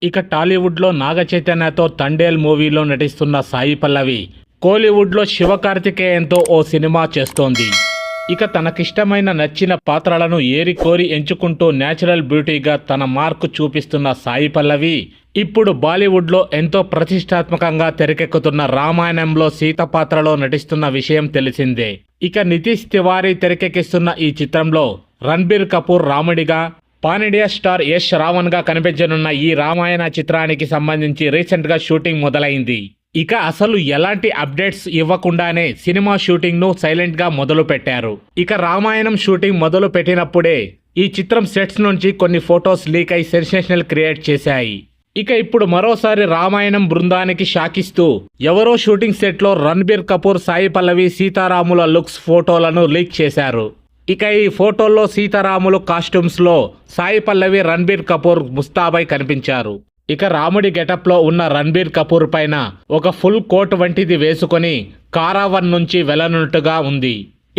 ఇక టాలీవుడ్లో నాగ చైతన్యతో తండేల్ మూవీలో నటిస్తున్న సాయి పల్లవి కోలీవుడ్లో శివకార్తికేయన్తో ఓ సినిమా చేస్తోంది. ఇక తనకిష్టమైన నచ్చిన పాత్రలను ఏరి కోరి ఎంచుకుంటూ న్యాచురల్ బ్యూటీగా తన మార్కు చూపిస్తున్న సాయి పల్లవి ఇప్పుడు బాలీవుడ్లో ఎంతో ప్రతిష్టాత్మకంగా తెరకెక్కుతున్న రామాయణంలో సీత పాత్రలో నటిస్తున్న విషయం తెలిసిందే. ఇక నితీష్ తివారీ తెరకెక్కిస్తున్న ఈ చిత్రంలో రణబీర్ కపూర్ రాముడిగా, పాన్ ఇండియా స్టార్ యష్ రావణ్గా కనిపించనున్న ఈ రామాయణ చిత్రానికి సంబంధించి రీసెంట్గా షూటింగ్ మొదలైంది. ఇక అసలు ఎలాంటి అప్డేట్స్ ఇవ్వకుండానే సినిమా షూటింగ్ ను సైలెంట్ గా మొదలు పెట్టారు. ఇక రామాయణం షూటింగ్ మొదలు పెట్టినప్పుడే ఈ చిత్రం సెట్స్ నుంచి కొన్ని ఫొటోస్ లీక్ అయి సెన్సేషనల్ క్రియేట్ చేశాయి. ఇక ఇప్పుడు మరోసారి రామాయణం బృందానికి షాకిస్తూ ఎవరో షూటింగ్ సెట్ లో రణబీర్ కపూర్, సాయి పల్లవి, సీతారాముల లుక్స్ ఫోటోలను లీక్ చేశారు. ఇక ఈ ఫోటోల్లో సీతారాములు కాస్ట్యూమ్స్ లో సాయి పల్లవి, రణబీర్ కపూర్ ముస్తాబై కనిపించారు. ఇక రాముడి గెటప్లో ఉన్న రణబీర్ కపూర్ పైన ఒక ఫుల్ కోట్ వంటిది వేసుకొని కారావన్ నుంచి వెళ్లనున్నట్టుగా ఉంది.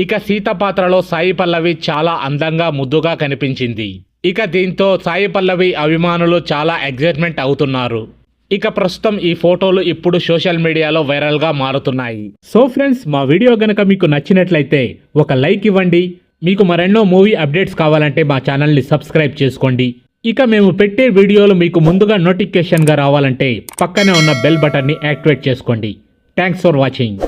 ఇక సీత పాత్రలో సాయి పల్లవి చాలా అందంగా ముద్దుగా కనిపించింది. ఇక దీంతో సాయి పల్లవి అభిమానులు చాలా ఎగ్జైట్మెంట్ అవుతున్నారు. ఇక ప్రస్తుతం ఈ ఫోటోలు ఇప్పుడు సోషల్ మీడియాలో వైరల్గా మారుతున్నాయి. సో ఫ్రెండ్స్, మా వీడియో గనక మీకు నచ్చినట్లయితే ఒక లైక్ ఇవ్వండి. మీకు మరెన్నో మూవీ అప్డేట్స్ కావాలంటే మా ఛానల్ని సబ్స్క్రైబ్ చేసుకోండి. ఇక మేము పెట్టే వీడియోలు మీకు ముందుగా నోటిఫికేషన్గా రావాలంటే పక్కనే ఉన్న బెల్ బటన్ని యాక్టివేట్ చేసుకోండి. Thanks for watching.